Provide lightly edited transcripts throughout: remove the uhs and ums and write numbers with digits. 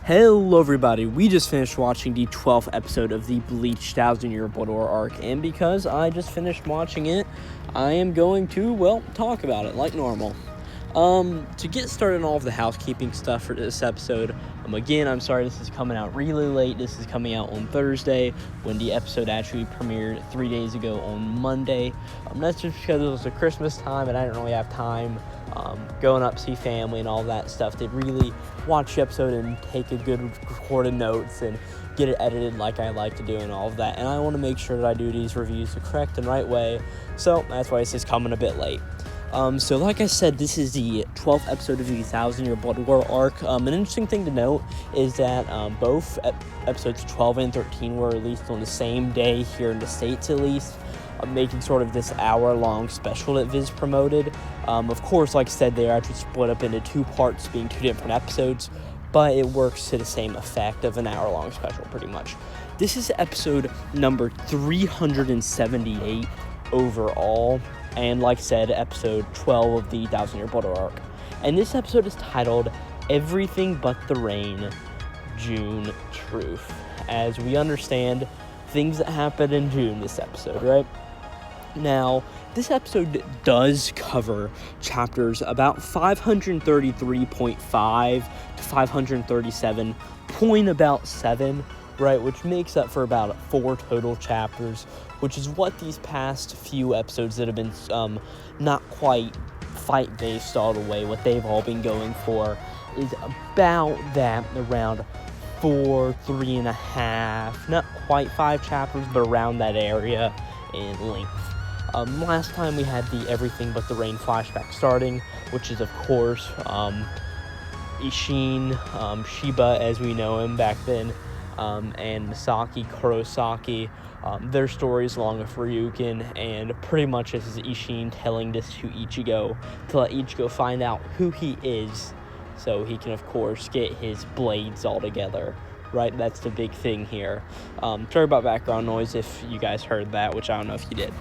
Hello everybody, we just finished watching the 12th episode of the Bleach TYBW arc, and because I just finished watching it, I am going to, well, talk about it like normal. To get started on all of the housekeeping stuff for this episode, again, I'm sorry this is coming out really late. This is coming out on Thursday, when the episode actually premiered 3 days ago on Monday. That's just because it was the Christmas time, and I didn't really have time going up to see family and all that stuff to really watch the episode and take a good recorded notes and get it edited like I like to do and all of that. And I want to make sure that I do these reviews the correct and right way, so that's why this is coming a bit late. So like I said, this is the 12th episode of the 1,000-Year Blood War arc. An interesting thing to note is that both episodes 12 and 13 were released on the same day here in the States, at least, making sort of this hour-long special that Viz promoted. Of course, like I said, they're actually split up into two parts, being two different episodes, but it works to the same effect of an hour-long special, pretty much. This is episode number 378 overall, and like I said, episode 12 of the 1,000-Year Blood War arc. And this episode is titled Everything But the Rain, June Truth, as we understand things that happen in June this episode, right? Now, this episode does cover chapters about 533.5 to 537.7, right, which makes up for about 4 total chapters, which is what these past few episodes that have been not quite fight-based all the way, what they've all been going for is about that, around 3.5, not quite 5 chapters, but around that area in length. Last time we had the Everything But the Rain flashback starting, which is, of course, Ishin, Shiba as we know him back then, and Misaki, Kurosaki, their stories along with Ryukin, and pretty much this is Ishin telling this to Ichigo to let Ichigo find out who he is, so he can, of course, get his blades all together, right? That's the big thing here. Sorry about background noise if you guys heard that, which I don't know if you did.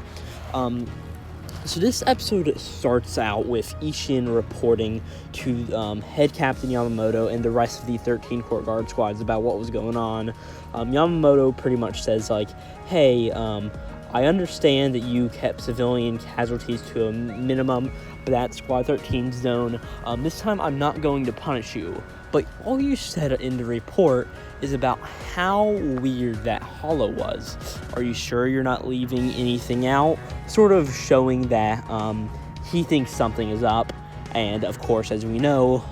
So this episode starts out with Ishin reporting to head captain Yamamoto and the rest of the 13 court guard squads about what was going on. Yamamoto pretty much says, like, hey, I understand that you kept civilian casualties to a minimum, but that's Squad 13's zone. This time I'm not going to punish you, but all you said in the report is about how weird that hollow was. Are you sure you're not leaving anything out? Sort of showing that he thinks something is up, and of course, as we know,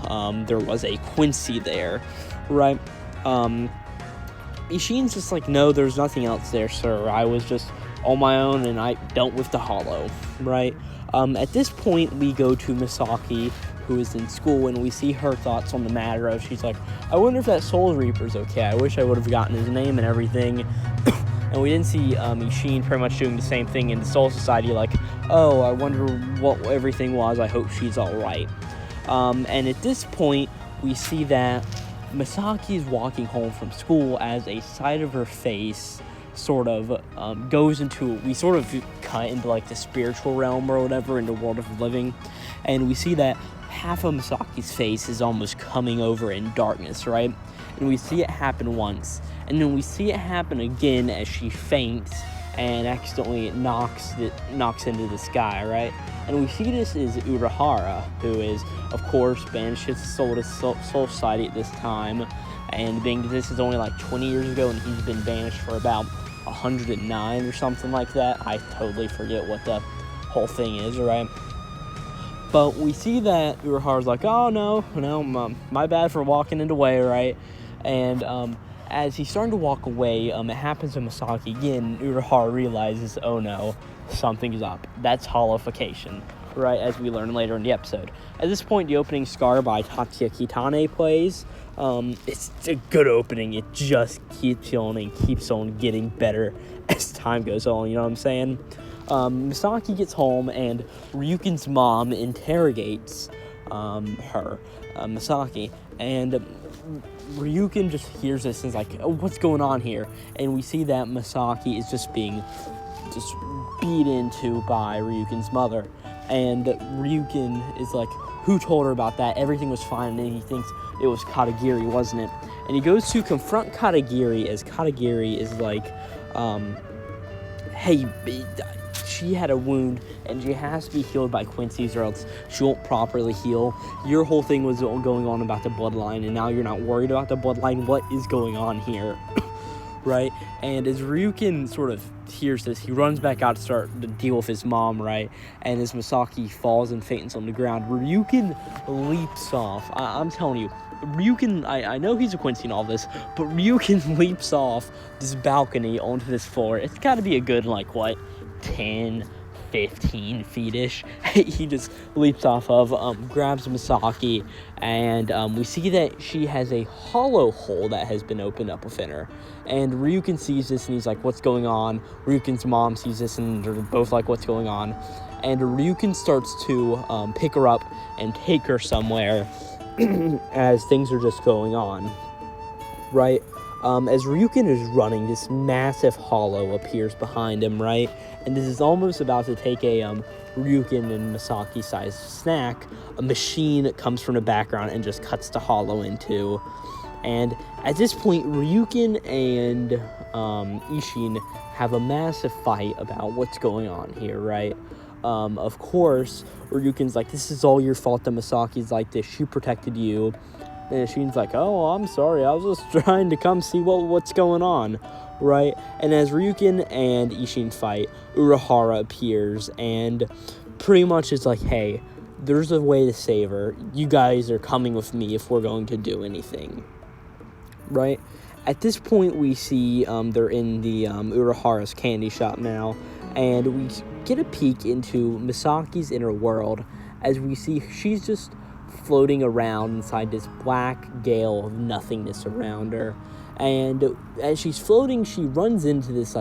there was a Quincy there, right? Ishin's just like, no, there's nothing else there, sir. I was just on my own and I dealt with the hollow, right? At this point, we go to Misaki, who is in school, and we see her thoughts on the matter of, she's like, I wonder if that Soul Reaper's okay. I wish I would have gotten his name and everything. And we didn't see Ishin pretty much doing the same thing in the Soul Society, like, oh, I wonder what everything was. I hope she's all right. And at this point, we see that Misaki is walking home from school as a side of her face sort of goes into, we sort of cut into like the spiritual realm or whatever, in the world of living, and we see that half of Misaki's face is almost coming over in darkness, right? And we see it happen once, and then we see it happen again as she faints and accidentally knocks into the sky, right? And we see this is Urahara, who is, of course, banished his soul to Soul Society at this time, and being that this is only like 20 years ago and he's been banished for about 109 or something like that. I totally forget what the whole thing is, right? But we see that Urahara's like, oh, no, my bad for walking into way, right? And as he's starting to walk away, it happens to Misaki again. Urahara realizes, oh no, something's up. That's hollowification, right, as we learn later in the episode. At this point, the opening Scar by Tatsuya Kitane plays. It's a good opening. It just keeps on and keeps on getting better as time goes on, you know what I'm saying? Misaki gets home, and Ryukin's mom interrogates her, Misaki, and Ryukin just hears this and is like, oh, what's going on here? And we see that Misaki is just being beat into by Ryukin's mother, and Ryukin is like, who told her about that. Everything was fine, and he thinks it was Katagiri, wasn't it? And he goes to confront Katagiri, as Katagiri is like, hey, she had a wound, and she has to be healed by Quincy's, or else she won't properly heal. Your whole thing was going on about the bloodline, and now you're not worried about the bloodline. What is going on here? Right? And as Ryukin sort of hears this, he runs back out to start to deal with his mom, right? And as Misaki falls and faints on the ground, Ryukin leaps off. I'm telling you, Ryukin, I know he's a Quincy in all this, but Ryukin leaps off this balcony onto this floor. It's got to be a good, 10, 15 feet-ish. He just leaps off of, grabs Misaki, and we see that she has a hollow hole that has been opened up within her. And Ryukin sees this, and he's like, what's going on? Ryukin's mom sees this, and they're both like, what's going on? And Ryukin starts to pick her up and take her somewhere as things are just going on, right? As Ryukin is running, this massive hollow appears behind him, right? And this is almost about to take a Ryukin and Misaki-sized snack. A machine comes from the background and just cuts the hollow in two. And at this point, Ryukin and Ishin have a massive fight about what's going on here, right? Of course, Ryukin's like, this is all your fault that Misaki's like this. She protected you. And Ishin's like, oh, I'm sorry. I was just trying to come see what's going on, right? And as Ryukin and Ishin fight, Urahara appears and pretty much is like, hey, there's a way to save her. You guys are coming with me if we're going to do anything, right? At this point, we see they're in the Urahara's candy shop now, and we get a peek into Misaki's inner world as we see she's just floating around inside this black gale of nothingness around her. And as she's floating, she runs into this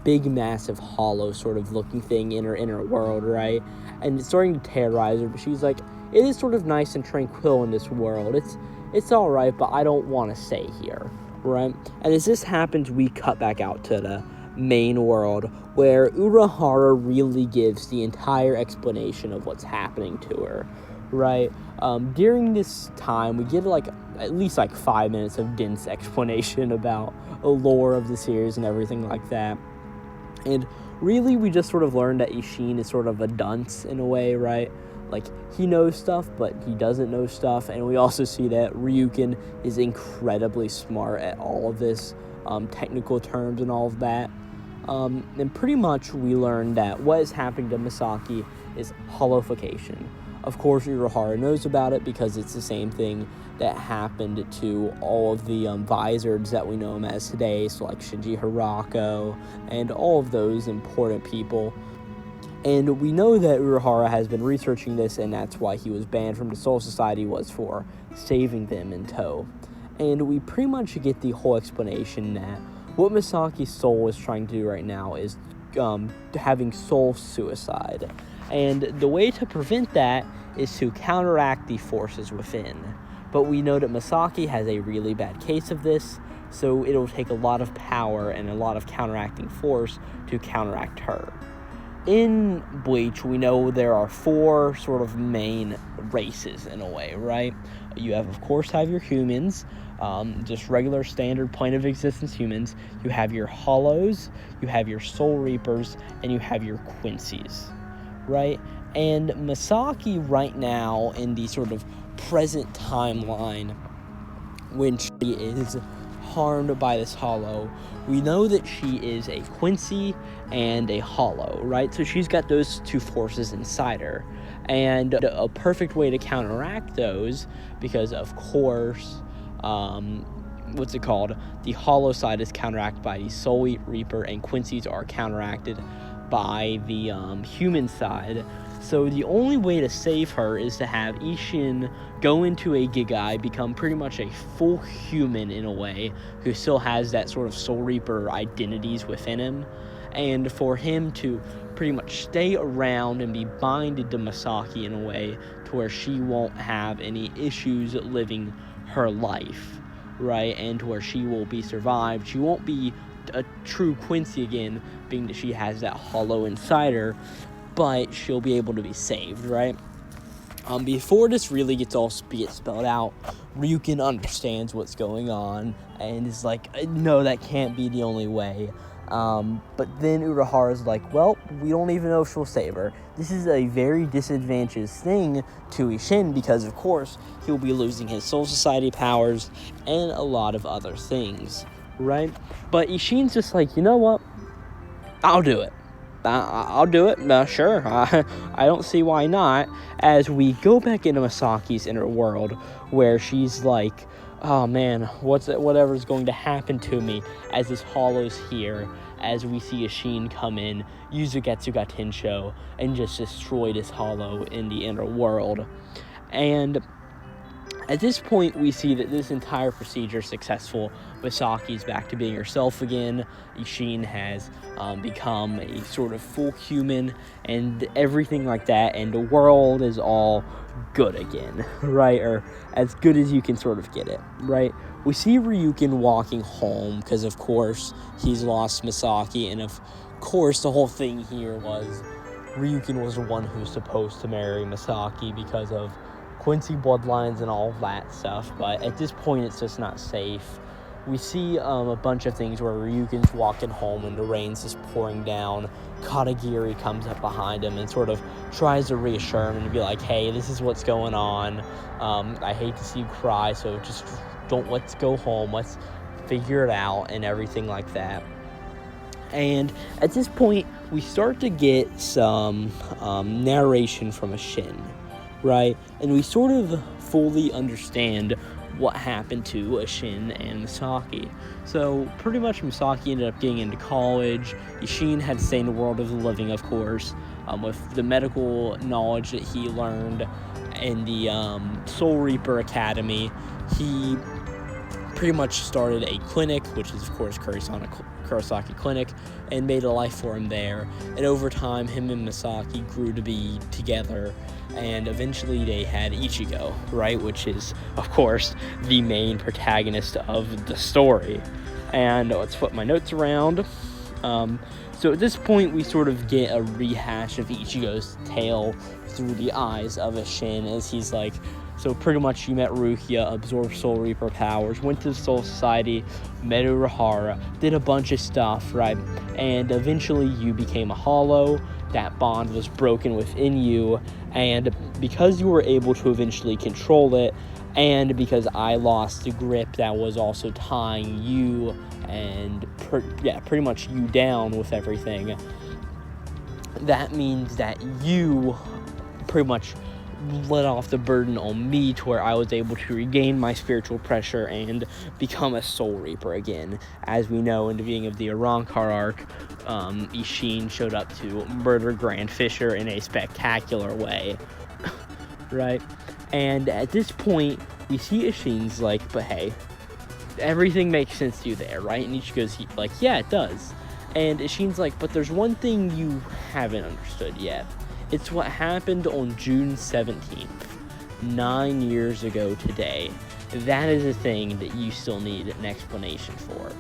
big, massive, hollow sort of looking thing in her inner world, right? And it's starting to terrorize her, but she's like, it is sort of nice and tranquil in this world. It's all right, but I don't want to stay here, right? And as this happens, we cut back out to the main world, where Urahara really gives the entire explanation of what's happening to her, right? During this time, we get at least 5 minutes of dense explanation about the lore of the series and everything like that. And really, we just sort of learned that Ishin is sort of a dunce in a way, right? He knows stuff, but he doesn't know stuff. And we also see that Ryukin is incredibly smart at all of this, technical terms and all of that. And pretty much we learned that what is happening to Misaki is hollowification. Of course, Urahara knows about it because it's the same thing that happened to all of the Vizards that we know him as today, so Shinji Hirako and all of those important people. And we know that Urahara has been researching this, and that's why he was banned from the Soul Society, was for saving them in tow. And we pretty much get the whole explanation that what Misaki's soul is trying to do right now is having soul suicide. And the way to prevent that is to counteract the forces within. But we know that Misaki has a really bad case of this, so it'll take a lot of power and a lot of counteracting force to counteract her. In Bleach, we know there are 4 sort of main races in a way, right? You of course, have your humans, just regular standard plane of existence humans. You have your hollows, you have your soul reapers, and you have your Quincy's, right? And Misaki right now, in the sort of present timeline, when she is harmed by this hollow, we know that she is a Quincy and a hollow, right? So she's got those 2 forces inside her. And a perfect way to counteract those, because of course, the hollow side is counteracted by the Soul Reaper, and Quincy's are counteracted by the human side. So the only way to save her is to have Ishin go into a Gigai, become pretty much a full human in a way, who still has that sort of Soul Reaper identities within him, and for him to pretty much stay around and be binded to Misaki in a way to where she won't have any issues living her life, right? And to where she will be survived. She won't be a true Quincy again, being that she has that hollow inside her, but she'll be able to be saved, right? Before this really gets spelled out, Ryukin understands what's going on and is like, no, that can't be the only way. But then Urahara's like, well, we don't even know if she'll save her. This is a very disadvantageous thing to Ishin because, of course, he'll be losing his Soul Society powers and a lot of other things, right? But Ishin's just like, you know what? I'll do it. I'll do it. Sure. I don't see why not. As we go back into Misaki's inner world, where she's like, oh man, whatever's going to happen to me as this hollow's here, as we see Ishin come in, use Ugetsuga Tensho, and just destroy this hollow in the inner world. And at this point, we see that this entire procedure is successful. Misaki's back to being herself again. Ishin has become a sort of full human and everything like that, and the world is all good again, right? Or as good as you can sort of get it, right? We see Ryukin walking home because, of course, he's lost Misaki, and of course, the whole thing here was Ryukin was the one who's supposed to marry Misaki because of Quincy bloodlines and all that stuff, but at this point it's just not safe. We see a bunch of things where Ryukin's walking home and the rain's just pouring down. Katagiri comes up behind him and sort of tries to reassure him and be like, hey, this is what's going on. I hate to see you cry, so just let's go home, let's figure it out and everything like that. And at this point, we start to get some narration from Ishin, right? And we sort of fully understand what happened to Ishin and Misaki. So pretty much Misaki ended up getting into college. Ishin had to stay in the world of the living, of course, with the medical knowledge that he learned in the Soul Reaper Academy. He pretty much started a clinic, which is of course Kurosaki Clinic, and made a life for him there. And over time, him and Misaki grew to be together, and eventually they had Ichigo, right, which is of course the main protagonist of the story. And let's flip my notes around. So at this point, we sort of get a rehash of Ichigo's tale through the eyes of Ishin, as he's like, so pretty much you met Rukia, absorbed Soul Reaper powers, went to the Soul Society, met Urahara, did a bunch of stuff, right? And eventually you became a hollow. That bond was broken within you, and because you were able to eventually control it, and because I lost the grip that was also tying you and pretty much you down with everything, that means that you pretty much let off the burden on me to where I was able to regain my spiritual pressure and become a Soul Reaper again. As we know, in the beginning of the Arrancar arc, Ishin showed up to murder Grand Fisher in a spectacular way, right? And at this point, we see Ishin's like, but hey, everything makes sense to you there, right? And Ichigo's like, yeah, it does. And Ishin's like, but there's one thing you haven't understood yet. It's what happened on June 17th, 9 years ago today. That is a thing that you still need an explanation for.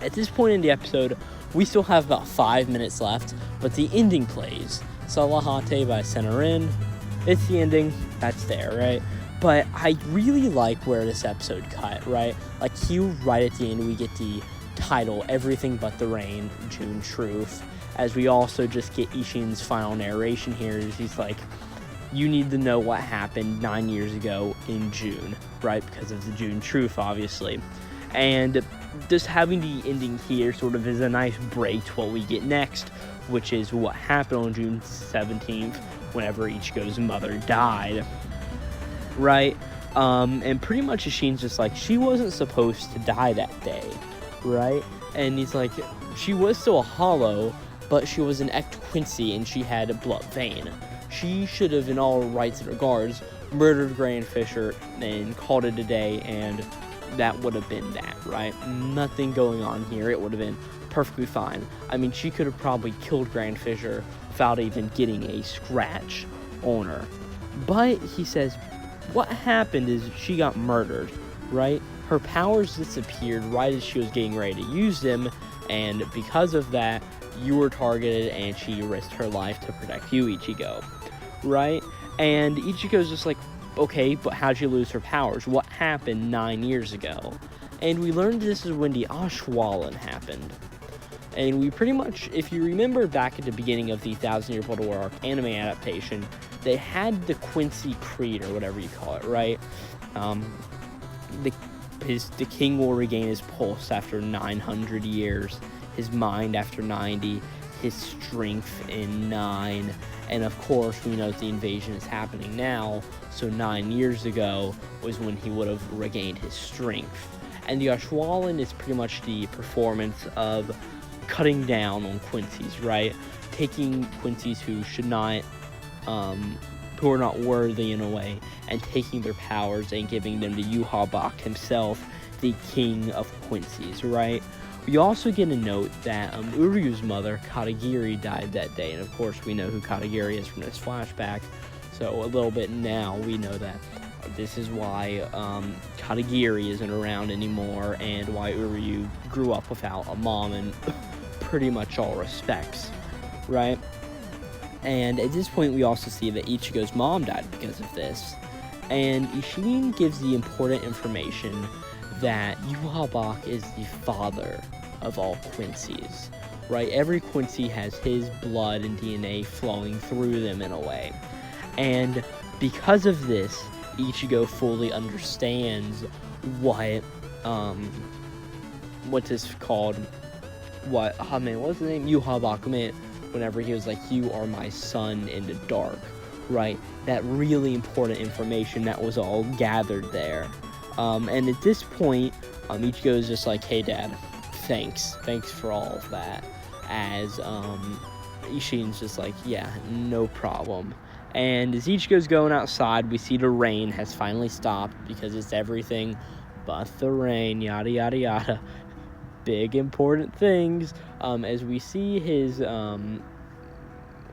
At this point in the episode, we still have about 5 minutes left, but the ending plays. Salahate by Serian. It's the ending, that's there, right? But I really like where this episode cut, right? Like, right at the end, we get the title, Everything But the Rain, June Truth. As we also just get Ishin's final narration here, is he's like, you need to know what happened 9 years ago in June, right? Because of the June truth, obviously. And just having the ending here sort of is a nice break to what we get next, which is what happened on June 17th, whenever Ichigo's mother died, right? And pretty much Ishin's just like, she wasn't supposed to die that day, right? And he's like, she was still a hollow, but she was an Ect Quincy and she had a blood vein. She should have, in all rights and regards, murdered Grand Fisher and called it a day, and that would have been that, right? Nothing going on here. It would have been perfectly fine. I mean, she could have probably killed Grand Fisher without even getting a scratch on her. But he says, what happened is she got murdered, right? Her powers disappeared right as she was getting ready to use them, and because of that, you were targeted and she risked her life to protect you, Ichigo, right? And Ichigo's just like, okay, but how'd she lose her powers? What happened 9 years ago? And we learned this is when the Ashwaulan happened. And we pretty much, if you remember back at the beginning of the 1,000-Year Blood War arc anime adaptation, they had the Quincy Creed, or whatever you call it, right? The king will regain his pulse after 900 years, his mind after 90, his strength in 9, and of course we know that the invasion is happening now, so 9 years ago was when he would have regained his strength. And the Ashwaulan is pretty much the performance of cutting down on Quincy's, right? Taking Quincy's who should not, who are not worthy in a way, and taking their powers and giving them to Yhwach himself, the king of Quincy's, right? We also get a note that Uryu's mother, Katagiri, died that day, and of course we know who Katagiri is from this flashback, so a little bit now we know that this is why Katagiri isn't around anymore, and why Uryu grew up without a mom in pretty much all respects, right? And at this point we also see that Ichigo's mom died because of this, and Ishin gives the important information that Yhwach is the father of all Quincy's, right? Every Quincy has his blood and DNA flowing through them in a way. And because of this, Ichigo fully understands what's this called? What was the name? Yhwach meant whenever he was like, "You are my son in the dark," right? That really important information that was all gathered there. And at this point, Ichigo is just like, "Hey, Dad, thanks for all of that." As Ishin's just like, "Yeah, no problem." And as Ichigo's going outside, we see the rain has finally stopped because it's everything but the rain, yada yada yada. Big important things. As we see his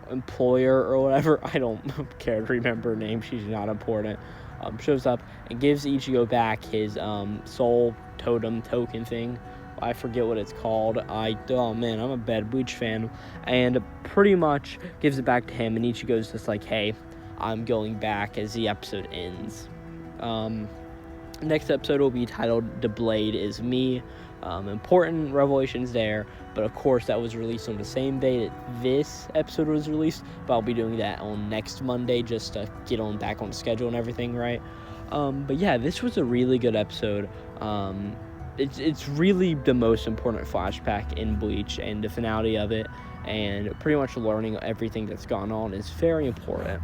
employer or whatever, I don't care to remember her name, she's not important, shows up and gives Ichigo back his soul totem token thing. I forget what it's called. Oh man, I'm a bad Bleach fan. And pretty much gives it back to him, and Ichigo's just like, "Hey, I'm going back," as the episode ends. Next episode will be titled "The Blade Is Me." Important revelations there, but of course that was released on the same day that this episode was released, but I'll be doing that on next Monday just to get back on schedule and everything, right? But yeah, this was a really good episode. It's really the most important flashback in Bleach, and the finality of it, and pretty much learning everything that's gone on is very important.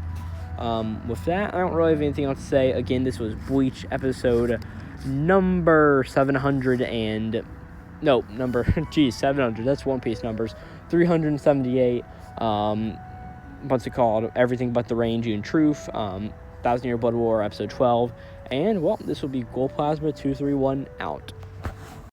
With that, I don't really have anything else to say. Again, this was Bleach episode number 700 and... No, 700. That's One Piece numbers. 378. What's it called? Everything But the Rain, June Truth. 1,000-Year Blood War, episode 12. And, well, this will be Glowplasma231 out.